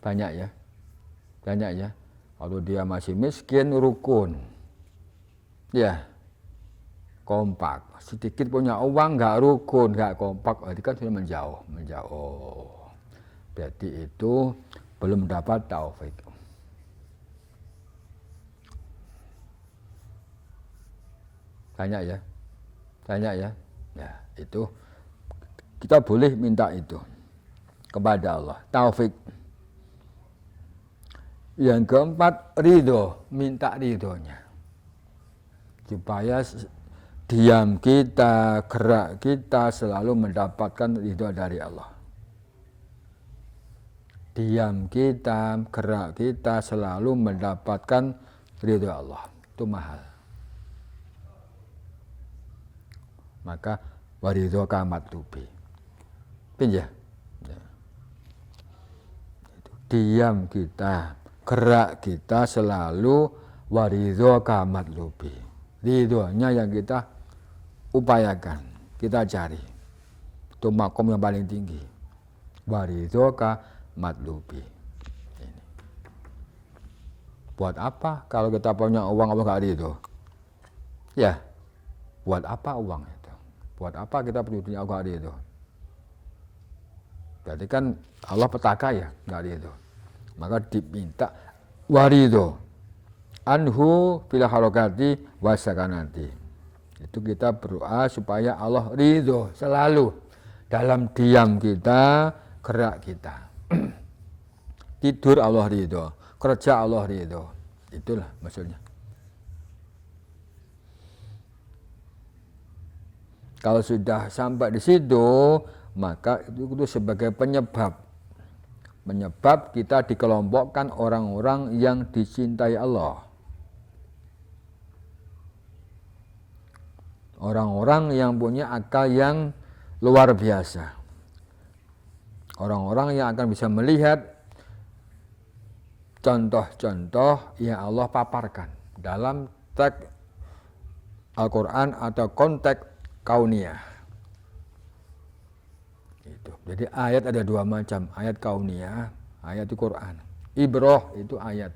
Banyak ya. Banyak ya. Kalau dia masih miskin, rukun. Ya. Kompak. Sedikit punya uang, nggak rukun, nggak kompak, berarti kan sudah menjauh. Berarti itu belum dapat taufik. Banyak ya. Banyak ya. Ya, itu kita boleh minta itu kepada Allah. Taufik. Yang keempat, ridho. Minta ridhonya. Supaya diam kita, gerak kita selalu mendapatkan ridho dari Allah. Diam kita, gerak kita selalu mendapatkan ridho Allah. Itu mahal. Maka waridho kamat tubi. Pinjah. Ya. Diam kita, gerak kita selalu waridho kamat tubi. Ridhonya yang kita upayakan, kita cari. Itu makom yang paling tinggi. Waridho kamat tubi. Buat apa kalau kita punya uang Allah gak ridho? Ya, buat apa uang itu? Buat apa kita punya Allah gak ridho? Berarti kan Allah petaka ya, gak ridho. Maka diminta waridho anhu fil harokati wasakanati. Itu kita berdoa supaya Allah ridho selalu dalam diam kita, gerak kita. Tidur Allah ridho, kerja Allah ridho. Itulah maksudnya. Kalau sudah sampai di situ, maka itu sebagai penyebab kita dikelompokkan orang-orang yang dicintai Allah. Orang-orang yang punya akal yang luar biasa. Orang-orang yang akan bisa melihat contoh-contoh yang Allah paparkan dalam teks Al-Quran atau konteks kauniyah. Jadi ayat ada dua macam, ayat kauniyah, ayat itu Quran. Ibroh itu ayat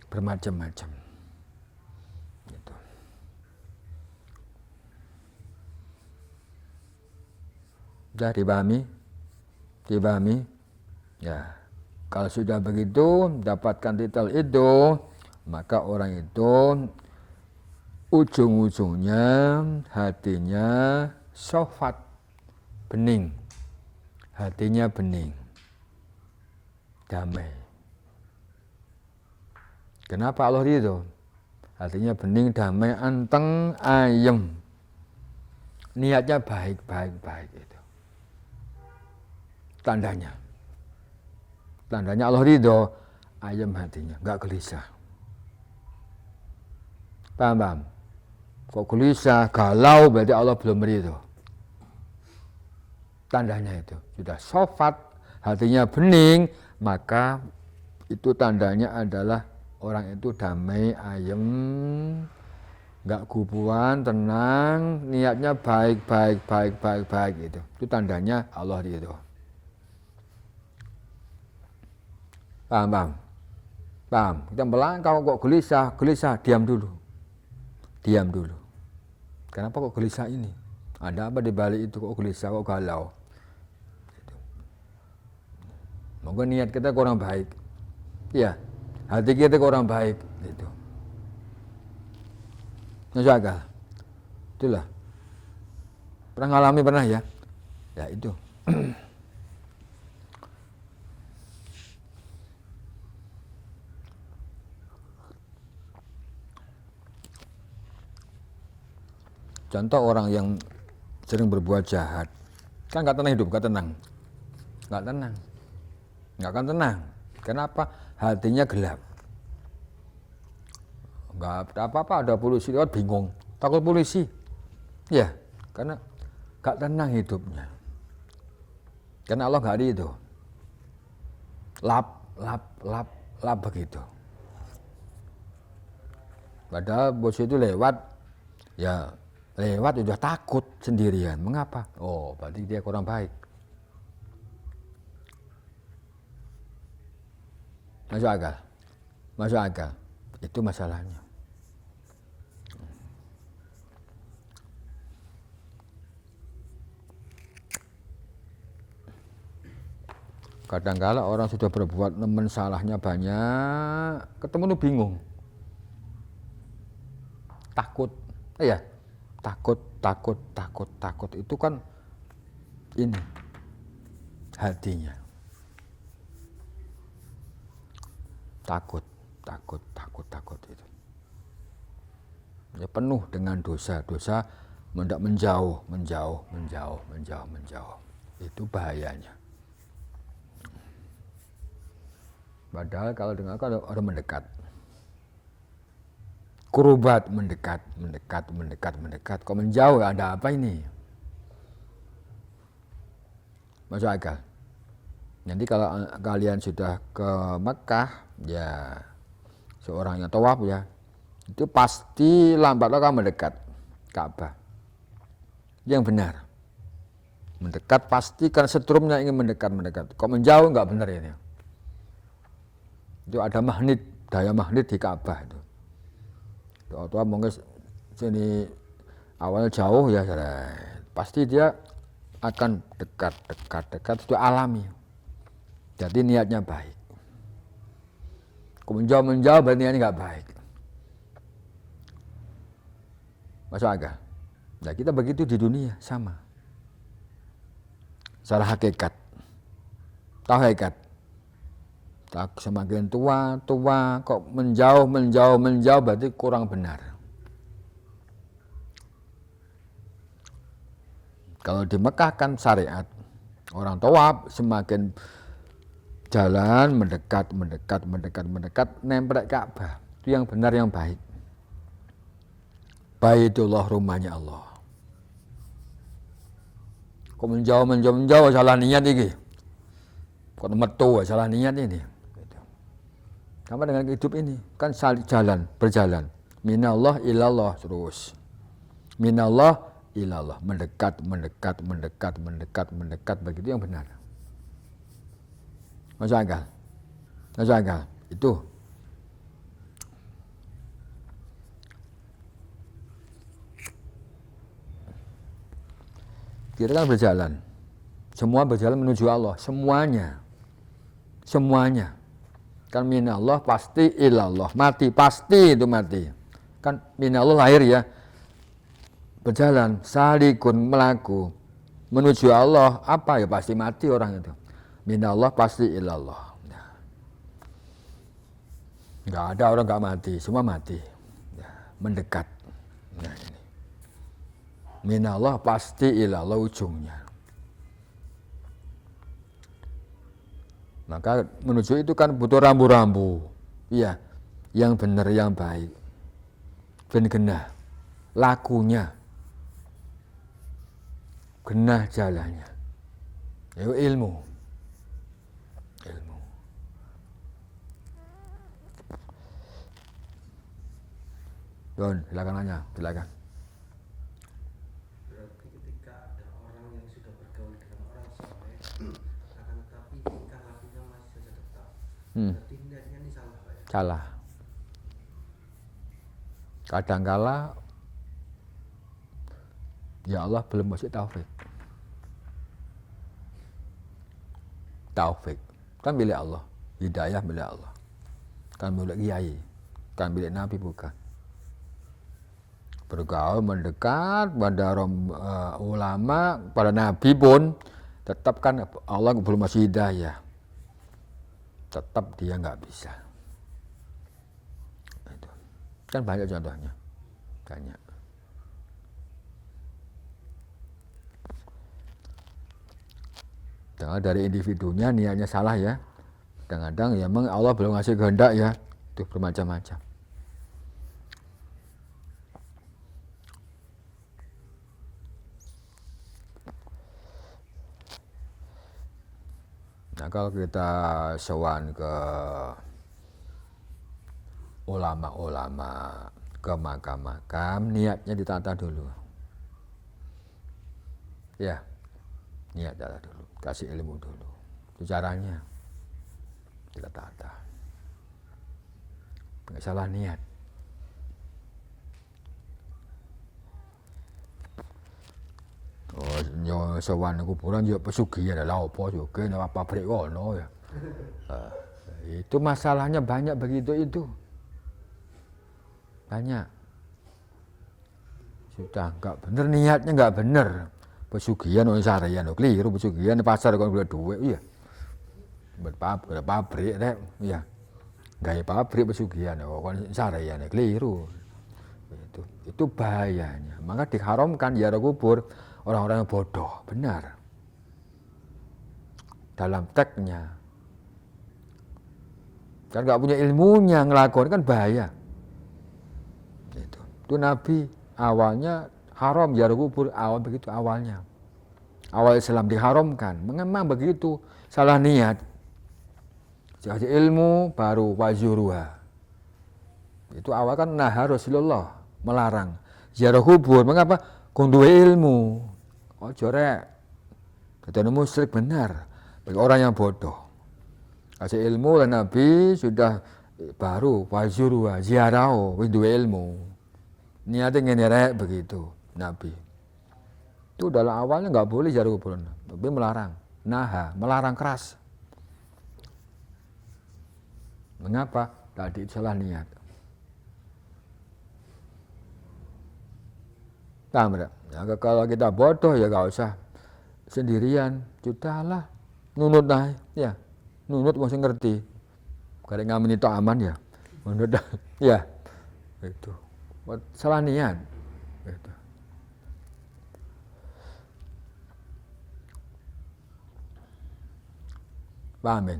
bermacam-macam. Gitu. Sudah dipahami? Dipahami? Ya. Kalau sudah begitu, dapatkan titel itu, maka orang itu ujung-ujungnya hatinya sofat, bening. Hatinya bening, damai. Kenapa Allah ridho? Hatinya bening, damai, anteng, ayem. Niatnya baik itu. Tandanya Allah ridho, ayem hatinya, nggak gelisah. Paham? Kok gelisah, galau, berarti Allah belum ridho. Tandanya itu sudah sofat, hatinya bening, maka itu tandanya adalah orang itu damai, ayem, nggak gubuan, tenang, niatnya baik itu. Itu tandanya Allah ridho. Paham? Kita melangkah kok gelisah, diam dulu. Kenapa kok gelisah ini? Ada apa di balik itu kok gelisah, kok galau? Mungkin niat kita kurang baik. Ya, hati kita kurang baik gitu. Menjaga. Itulah. Pernah ngalami ya? Ya itu. Contoh orang yang sering berbuat jahat, kan nggak tenang hidup, nggak akan tenang. Kenapa? Hatinya gelap. Nggak apa-apa, ada polisi lewat bingung, takut polisi. Ya, karena nggak tenang hidupnya. Karena Allah nggak ridho. Lap begitu. Padahal bos itu lewat, udah takut sendirian. Mengapa? Oh, berarti dia kurang baik. Masuk akal? Masuk akal? Itu masalahnya. Kadang-kala orang sudah berbuat nemen salahnya banyak, ketemu tuh bingung. Takut. Ya, takut. Itu kan ini hatinya. Takut itu. Ya penuh dengan dosa-dosa, menjauh. Itu bahayanya. Padahal kalau dengar orang mendekat. Kurubat mendekat. Kok menjauh, ada apa ini? Masuk akal. Nanti kalau kalian sudah ke Mekah, ya seorang yang tawaf ya, itu pasti lambat laun mendekat Ka'bah. Yang benar. Mendekat pasti karena setrumnya ingin mendekat. Kok menjauh nggak benar ini. Itu ada magnet, daya magnet di Ka'bah itu. Atau mungkin sini awalnya jauh ya, pasti dia akan dekat itu alami. Jadi niatnya baik. Kalau menjauh berarti niatnya nggak baik. Masuk akal? Nah kita begitu di dunia sama. Salah hakikat. Tahu hakikat? Semakin tua kok menjauh berarti kurang benar. Kalau di Mekah kan syariat, orang tawaf semakin jalan mendekat, nempel Ka'bah. Itu yang benar, yang baik. Baitullah, rumahnya Allah. Kok menjauh salah niat ini. Kok metu salah niat ini. Sama dengan hidup ini, kan berjalan. Minallah ilallah terus. Minallah ilallah, mendekat, begitu yang benar. Masuk akal? Itu. Kita kan berjalan. Semua berjalan menuju Allah, semuanya. Kan minallah pasti ilallah, mati pasti itu mati. Kan minallah lahir ya, berjalan, salikun melaku menuju Allah, apa ya pasti mati orang itu. Minallah pasti ilallah. Nah. Nggak ada orang nggak mati, semua mati. Ya, mendekat. Nah ini. Minallah pasti ilallah ujungnya. Maka menuju itu kan butuh rambu-rambu. Iya, yang benar, yang baik. Ben genah lakunya. Genah jalannya. Itu ilmu. Don, silakan nanya, silakan. Berarti ketika ada orang yang sudah bergaul dengan orang soleh, akan tetapi tingkah lakunya masih saja tetap. Berarti niatnya ini salah, Pak ya? Salah. Kadangkala ya Allah belum kasih taufik. Kan milik Allah, hidayah milik Allah. Kan milik kiai, kan milik Nabi bukan. Bergaul mendekat pada ulama, pada Nabi pun tetap kan Allah belum masih hidayah. Tetap dia nggak bisa. Itu. Kan banyak contohnya. Banyak. Jangan dari individunya niatnya salah ya. Kadang-kadang ya memang Allah belum ngasih kehendak ya. Itu bermacam-macam. Nah kalau kita sowan ke ulama-ulama, ke makam-makam, niatnya ditata dulu. Ya, niat tata dulu, kasih ilmu dulu. Itu caranya kita tata. Nggak salah niat. Oh, nyo sowan kuburan yo pesugihan lha opo juga nang pabrik kono ya. Itu masalahnya banyak begitu itu. Banyak. Sudah enggak bener niatnya enggak bener. Pesugihan orang sarean keliru pesugihan di pasar kon golek duit iya. Pabrik rek iya. Gawe pabrik pesugihan kon sarean keliru. Itu bahayanya. Maka diharamkan ziarah kubur orang-orang yang bodoh, benar. Dalam teksnya. Kan nggak punya ilmunya ngelakon kan bahaya. Itu Nabi awalnya haram ziarah kubur, awal begitu awalnya. Awal Islam diharamkan, memang begitu, salah niat. Jadi ilmu baru wazuruha. Itu awal kan Rasulullah melarang ziarah kubur. Mengapa? Kudu ilmu. Ojo rek. Dadi musyrik benar. Bagi orang yang bodoh. Kasih ilmu dan Nabi sudah baru wazuruha ziarah kudu ilmu. Niatnya ngene rek begitu Nabi. Itu dalam awalnya nggak boleh ziarah kubur. Nabi melarang. Melarang keras. Mengapa? Tadi salah niat. Paham tak? Ya, kalau kita bodoh ya gak usah sendirian. Sudahlah. Nunut lah. Ya. Nunut masih ngerti. Kalau ngamen itu aman ya. Nunut ya. Itu. Salah niat. Itu. Paham ya?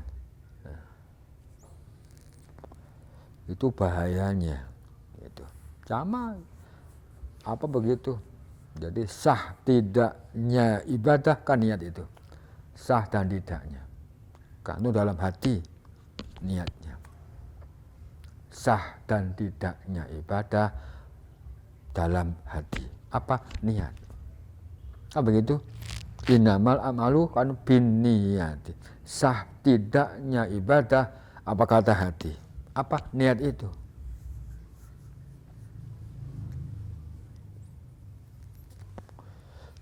Itu bahayanya. Itu. Sama. Apa begitu? Jadi sah tidaknya ibadah kan niat itu. Sah dan tidaknya. Karena dalam hati niatnya. Sah dan tidaknya ibadah dalam hati. Apa? Niat. Apa begitu? Innamal amalu kan bin niyati. Sah tidaknya ibadah apa kata hati? Apa? Niat itu.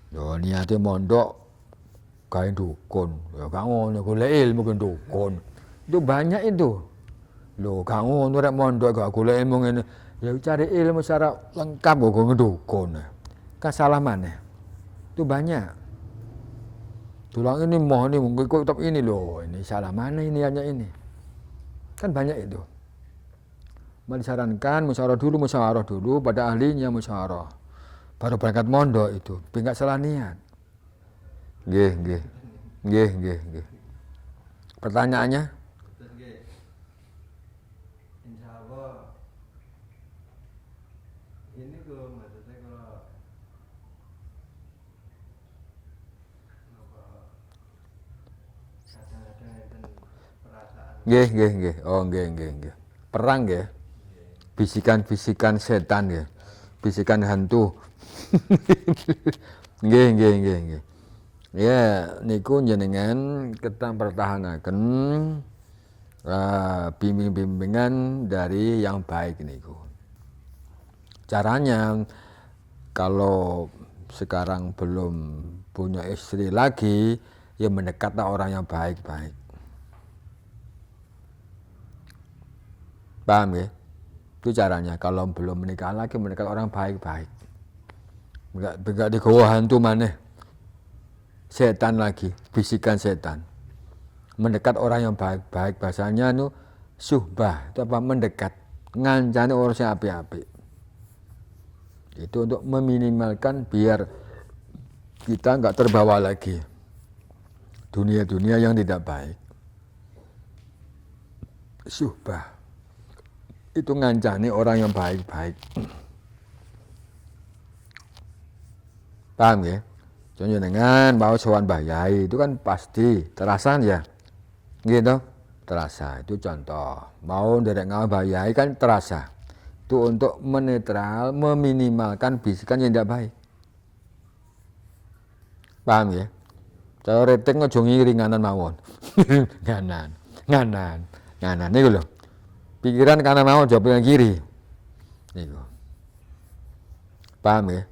Yo niate mondok kae dukun. Ya gak ngono golek ilmu ke dukun. Itu banyak itu. Lho gak ngono rek mondok gak golek ilmu ngene. Ya cari ilmu secara lengkap kok ngedukun. Kan salah mana? Itu banyak. Tulang ini mau ini mungkin kok ini loh. Ini salah mana ini hanya ini. Kan banyak itu. Disarankan musyawarah dulu pada ahlinya musyawarah. Baru berangkat mondok itu, enggak salah niat. Nggih. Pertanyaannya? Insyaallah ini kok maksudnya kalau kadang-kadang enten perasaan. Nggih. Oh, nggih. Perang nggih. Bisikan-bisikan setan nggih. Bisikan hantu. Nggih. Ya, niku jenengan kita pertahankan bimbing-bimbingan dari yang baik niku. Caranya kalau sekarang belum punya istri lagi, ya mendekatlah orang yang baik-baik. Paham ya? Itu caranya. Kalau belum menikah lagi, mendekat orang baik-baik. Enggak digawa hantu maneh. Setan lagi, bisikan setan. Mendekat orang yang baik-baik, bahasanya itu suhbah, itu apa? Mendekat, ngancani orang yang api-api. Itu untuk meminimalkan biar kita enggak terbawa lagi dunia-dunia yang tidak baik. Suhbah itu ngancani orang yang baik-baik. Paham ya? Contoh dengan mau sowan Mbah Yai itu kan pasti terasa ya. Gitu. Terasa. Itu contoh. Mau nderek ngawah Mbah Yai kan terasa. Itu untuk menetral, meminimalkan bisikan yang tidak baik. Paham ya? Cara reting aja ngiri nganan mawon. Nganan. Niku lho. Pikiran kanan mau jawab pikiran kiri. Niku. Paham ya?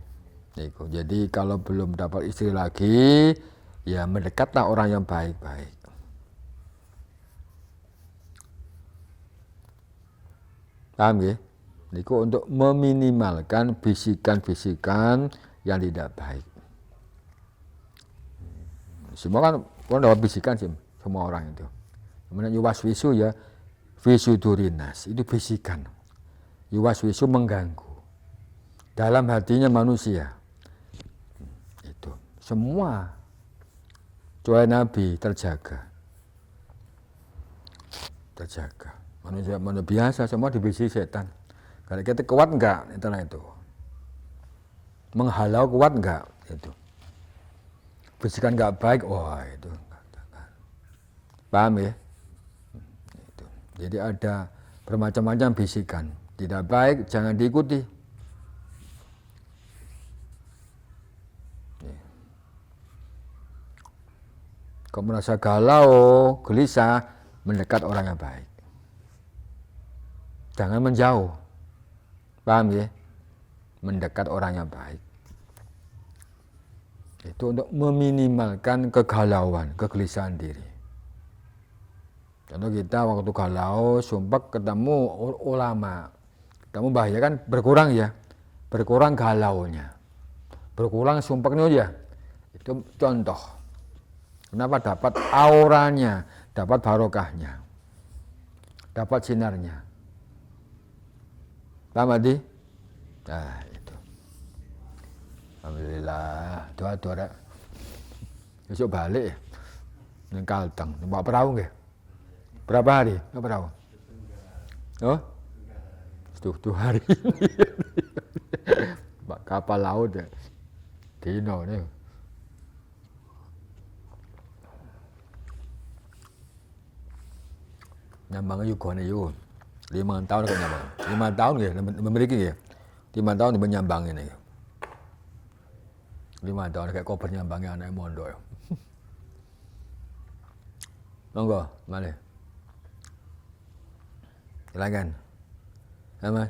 Niku. Jadi kalau belum dapat istri lagi, ya mendekatlah orang yang baik-baik. Paham ya? Niku untuk meminimalkan bisikan-bisikan yang tidak baik. Semua kan dapat bisikan sih, semua orang itu. Kemudian yuwaswisu ya, visudurinas, itu bisikan. Yuwaswisu mengganggu dalam hatinya manusia. Itu semua doa Nabi terjaga. Manusia biasa semua dibisik setan. Kalau kita kuat enggak, itulah itu. Menghalau kuat enggak, itu. Bisikan enggak baik, wah itu. Paham ya? Itu. Jadi ada bermacam-macam bisikan. Tidak baik, jangan diikuti. Kalau merasa galau, gelisah, mendekat orang yang baik. Jangan menjauh. Paham ya? Mendekat orang yang baik. Itu untuk meminimalkan kegalauan, kegelisahan diri. Contoh kita waktu galau, sumpah ketemu ulama. Kamu bahaya kan berkurang ya. Berkurang galaunya. Berkurang sumpahnya ya. Itu contoh. Kenapa? Dapat auranya, dapat barokahnya, dapat sinarnya. Paham Adi? Nah itu. Alhamdulillah, doa-doa. Besok balik ya. Nang Kalteng, numpak perahu nggih. Berapa hari? Numpak perahu? Oh? 7 hari. Kapal laut ya. Dino nih. Nyambang juga nih yuk. 5 tahun kan nyambang. 5 tahun ya, memiliki ya. 5 tahun menyambang ini. 5 tahun kayak koper nyambangnya anak mondok. Monggo, mari. Silakan. Apa?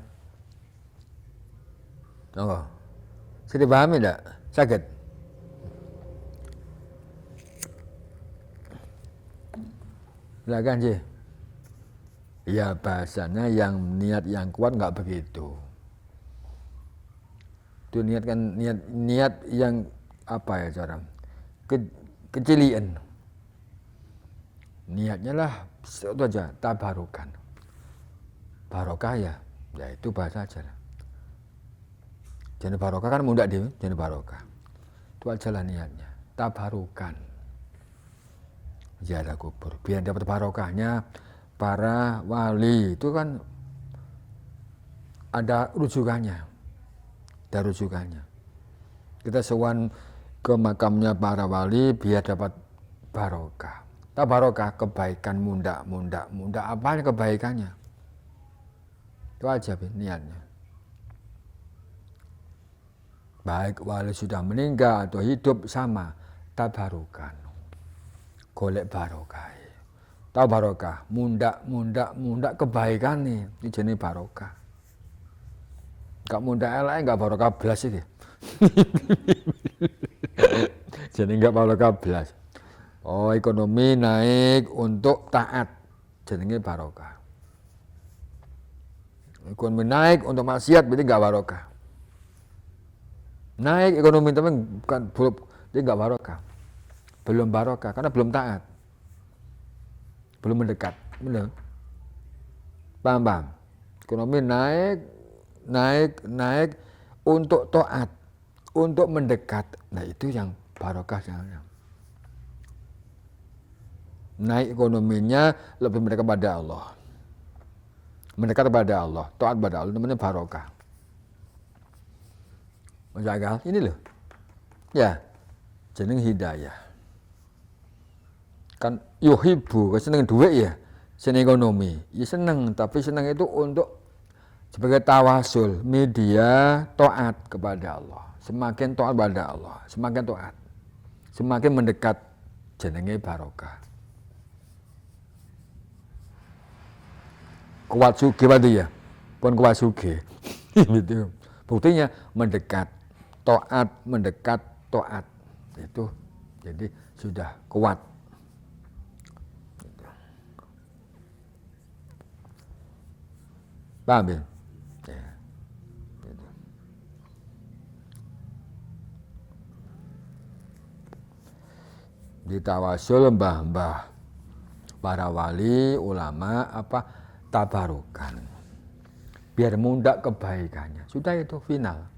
Monggo. Saya dipahami enggak? Sakit? Silakan sih. Ya bahasanya yang niat yang kuat nggak begitu. Itu niat kan niat yang apa ya cara kecilian. Niatnya lah itu aja tabarukan. Barokah ya itu bahasa aja. Jadi barokah kan mudah dia, jadi barokah. Itu aja lah niatnya. Tabarukan. Ziarah kubur biar dapat barokahnya. Para wali itu kan ada rujukannya. Ada rujukannya. Kita sowan ke makamnya para wali biar dapat barokah. Tak barokah kebaikan munda apa kebaikannya. Itu aja niatnya. Baik wali sudah meninggal atau hidup sama, tabarukan. Golek barokah. Tahu barokah, munda kebaikan nih, ini jenis barokah. Gak munda elek, gak barokah belas ini. Jadi gak barokah belas. Oh ekonomi naik untuk taat, jadi barokah. Ekonomi naik untuk maksiat, berarti gak barokah. Naik ekonomi tapi bukan belum, dia gak barokah. Belum barokah karena belum taat. Belum mendekat, benar? Paham? Ekonomi naik untuk taat, untuk mendekat. Nah itu yang barokah jangan. Naik ekonominya lebih mendekat pada Allah. Mendekat pada Allah, taat pada Allah, namanya barokah. Menjaga ini loh. Ya, jeneng hidayah. Kan yuhibu, seneng duit ya, seneng ekonomi, ya seneng, tapi seneng itu untuk sebagai tawasul, media taat kepada Allah. Semakin taat kepada Allah, semakin taat, semakin mendekat jenenge barokah. kuat suge berarti ya, pun kuat suge. Gitu. Buktinya mendekat taat itu, jadi sudah kuat. Paham ya? Ya. Gitu. Di tawasul mbah-mbah para wali, ulama apa tabarukan. Biar mudah kebaikannya. Sudah itu final.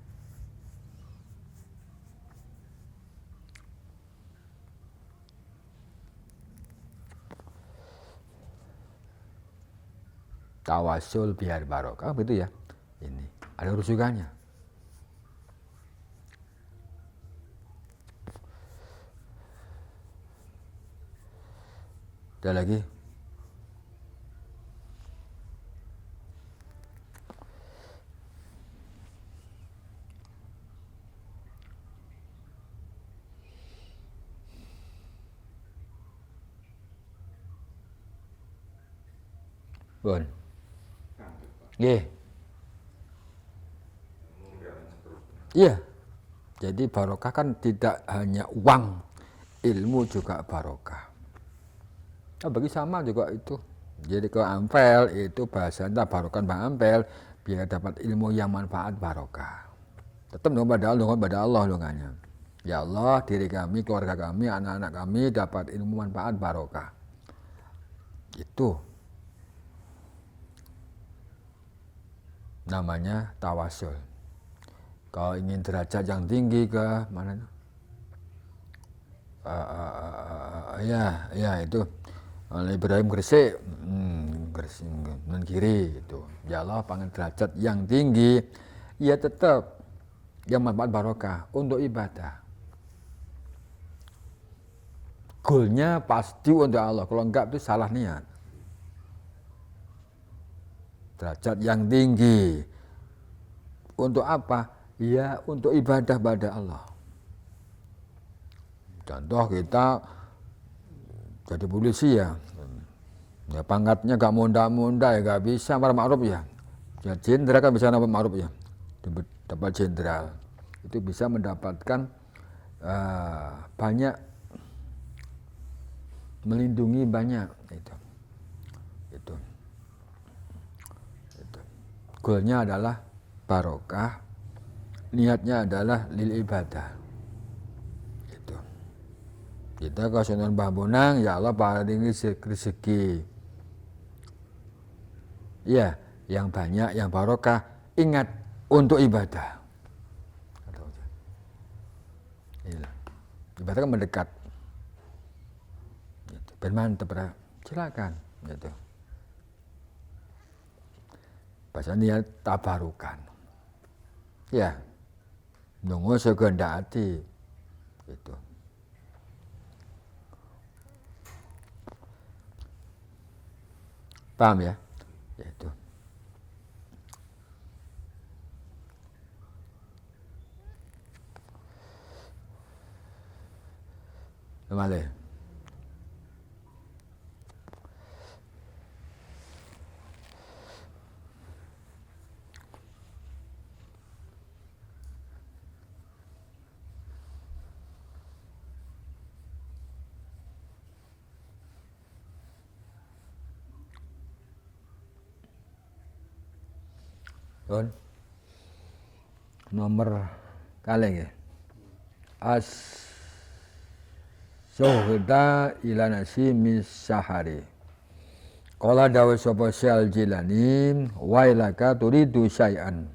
Tawasul biar barokah gitu ya. Ini ada rujukannya. Ada lagi? Bon. Nggih. Iya. Jadi barokah kan tidak hanya uang, ilmu juga barokah. Nah, bagi sama juga itu. Jadi ke Ampel itu bahasanya barokan Bang Ampel biar dapat ilmu yang manfaat barokah. Tetap dong pada Allah donganya. Ya Allah, diri kami, keluarga kami, anak-anak kami dapat ilmu manfaat barokah. Itu namanya tawasul. Kalau ingin derajat yang tinggi ke mana? Ya itu Ibrahim Gresik, Gresik non kiri itu. Ya Allah, panggil derajat yang tinggi, ya tetap yang manfaat barokah untuk ibadah. Goalnya pasti untuk Allah. Kalau enggak itu salah niat. Derajat yang tinggi untuk apa? Ya untuk ibadah pada Allah. Contoh kita jadi polisi ya pangkatnya gak monda-monda ya gak bisa amar ma'ruf ya. Ya jenderal kan bisa amar ma'ruf ya, dapat jenderal itu bisa mendapatkan banyak, melindungi banyak itu. Goalnya adalah barokah, niatnya adalah lil ibadah. Gitu. Kita ke Sunan Mbah Bonang, ya Allah paringi rezeki. Ya, yang banyak, yang barokah, ingat untuk ibadah. Ibadah kan mendekat. Gitu. Bermantap, silakan. Gitu. Bahasa niat tabarukan. Ya, nunggu segendak hati. Gitu. Paham ya? Yaitu. Kembali. Nomor kali ya. As-suhda ila nasimis sahari. Qala dawa sapa Syal Jilani wa ilaka turidu syai'an.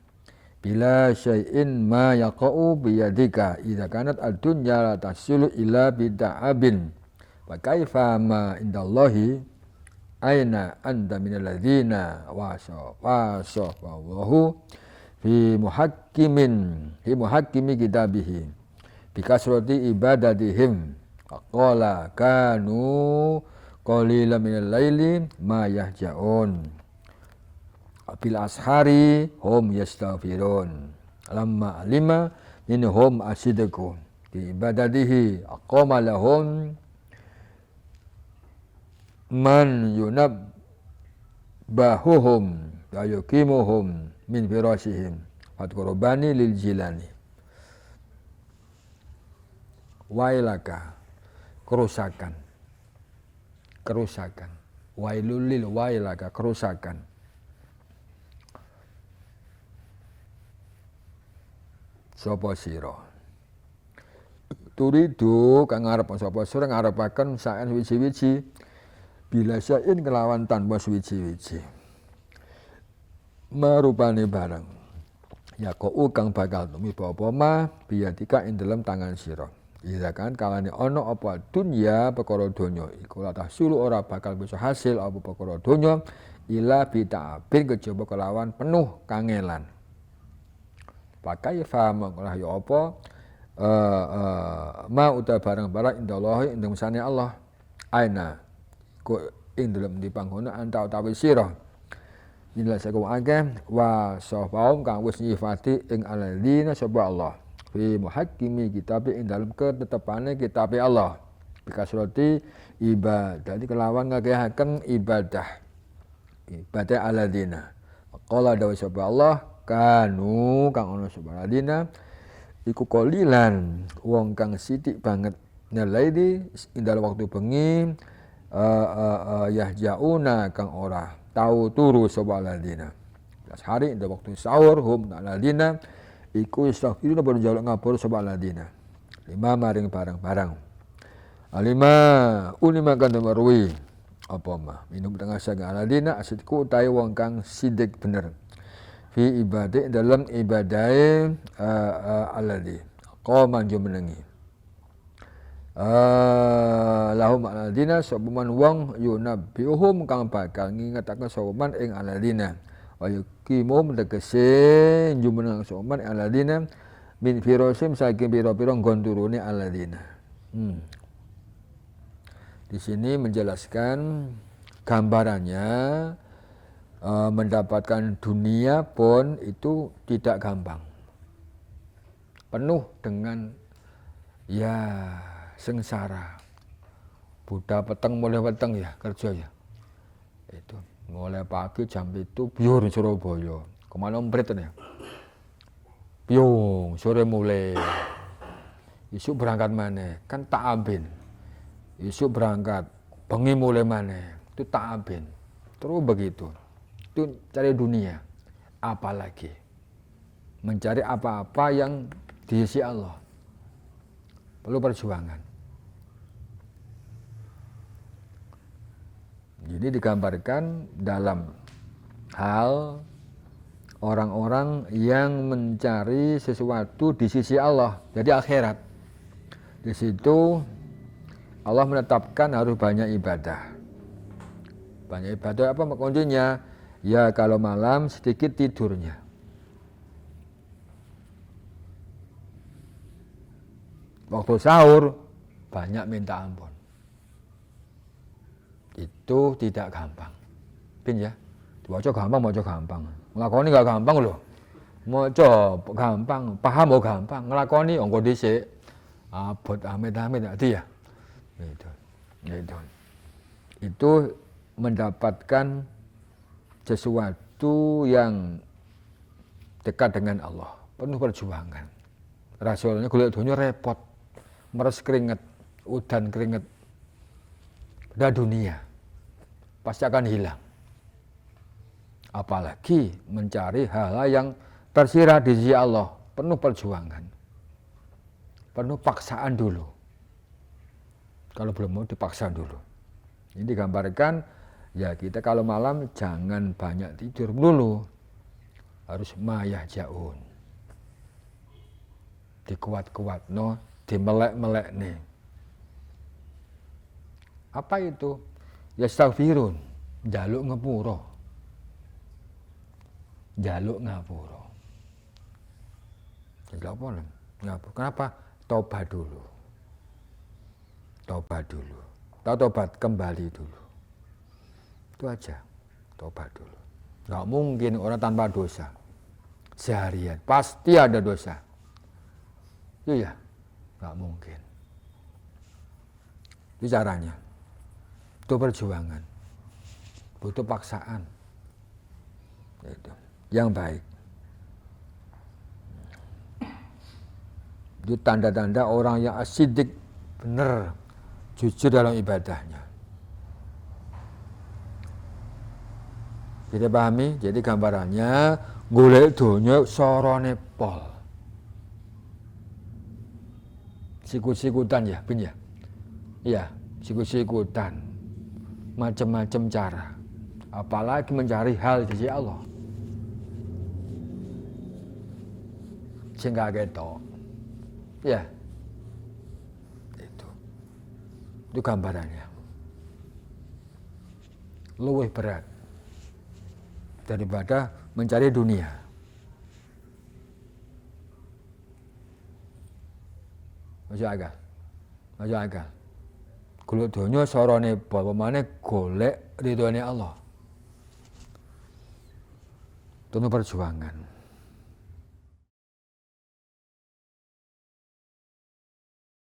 Bila syai'in ma yaqa'u biyadika idza kanat ad-dunya la tasulu ila bid'abin. Wa kaifa ma indallahi aina anta minal ladzina wasafahu fi muhakkimi kitabihi bikasrati ibadatihim qala kanu qalilan minal laili ma yahjaun bil ashari hum yastaghfirun lamma alima minhum asidqu bi ibadatihi aqama lahum man yusabbahuhum wa yuqimuhum min firashihim fatqurubani lil jilani. Wailaka, kerusakan. Wailul lil wailaka, kerusakan. Sapa sira? Turidu kang ngarep sapa sira ngarepaken saen wiji-wiji bila sain kelawan tanpa suwiji-wiji. Marupane barang. Ya kau kang bakal tumiba apa ma biyatika ing dalem tangan sira. Ida kan kalane ana apa dunya perkara donya iku latah sulu ora bakal bisa hasil apa perkara donya ila bita'abin kejaba kelawan penuh kangelan. Pakai faham lah ya apa ma uta barang-barang indallahi ing dalem Allah aina ku ing dalem dipanggono anta utawi sira inilah saku akeh wa safaum kang wis nyifati ing alladzina sapa Allah fi muhakkimi kitab ing dalem ketetepane kitab Allah bikasroti ibadah kelawan ngakehaken ibadah alladzina qala dawu sapa Allah kanu kang ana sapa alladzina iku qalilan wong kang sithik banget nalaidi ing dalem waktu bengi yahjauna kang ora tau turu sapa alladzina. Hari ing waktu sahur hum alladzina iku istaghfiruna berjaluk ngapura sapa alladzina. Lima maring barang-barang. Alima ulima kan marwi apa mah minum tengah saga alladzina asidku utahe wong kang sidik bener. Fi ibadah dalam ibadahe alladzi qaman jumenengi. Lahum alladzina sabuman wong yunabbiuhum kang bakal ngingetaken sabuman ing alladzina wa yuqimum tegese jumeneng sabuman ing alladzina min firosim saking pira-pira nggon turune alladzina. Di sini menjelaskan gambarannya mendapatkan dunia pun itu tidak gampang. Penuh dengan ya sengsara. Budak peteng mulai peteng ya kerja ya. Itu mulai pagi jam itu biur Surabaya. Kemana ompret ya. Piung sore mulai. Isuk berangkat mana? Kan tak abin. Isuk berangkat bengi mulai mana? Itu tak abin. Terus begitu. Itu cari dunia. Apalagi mencari apa-apa yang diisi Allah. Perlu perjuangan. Jadi digambarkan dalam hal orang-orang yang mencari sesuatu di sisi Allah, jadi akhirat. Di situ Allah menetapkan harus banyak ibadah. Banyak ibadah apa kuncinya? Ya kalau malam sedikit tidurnya. Waktu sahur banyak minta ampun. Itu tidak gampang. Pin ya. Diwaca gampang, maca gampang. Nglakoni gak gampang lho. Maca gampang, paham kok gampang. Nglakoni engko dhisik. Abot amit-amit hati ya. Itu mendapatkan sesuatu yang dekat dengan Allah, penuh perjuangan. Rasulnya golek donya repot. Meres keringet, udan keringet. Dah dunia pasti akan hilang. Apalagi mencari hal-hal yang tersirat di sisi Allah, penuh perjuangan. Penuh paksaan dulu. Kalau belum mau dipaksa dulu. Ini digambarkan ya kita kalau malam jangan banyak tidur dulu. Harus mayah jaun. Dikuat-kuat no, dimelek-melek nih. Apa itu? Ya yastaghfirun, jaluk ngapura. Jaluk ngapura. Jadi apa nih? Ngapura. Kenapa? Tobat dulu. Tobat dulu. Tobat kembali dulu. Itu aja. Tobat dulu. Gak mungkin orang tanpa dosa. Seharian pasti ada dosa. Itu ya, gak mungkin. Itu caranya. Itu perjuangan, butuh paksaan, Itu yang baik. Itu tanda-tanda orang yang asidik, benar, jujur dalam ibadahnya. Kita pahami? Jadi gambarannya golek donya sorone pol. Sikut-sikutan ya, bin ya? Iya, sikut-sikutan. Macam-macam cara. Apalagi mencari hal di sisi Allah. Sehingga ketok. Ya. Itu gambarannya. Lebih berat daripada mencari dunia. Masuk akal. Golek donya sorone apa maneh golek ridhone Allah. Itu perjuangan.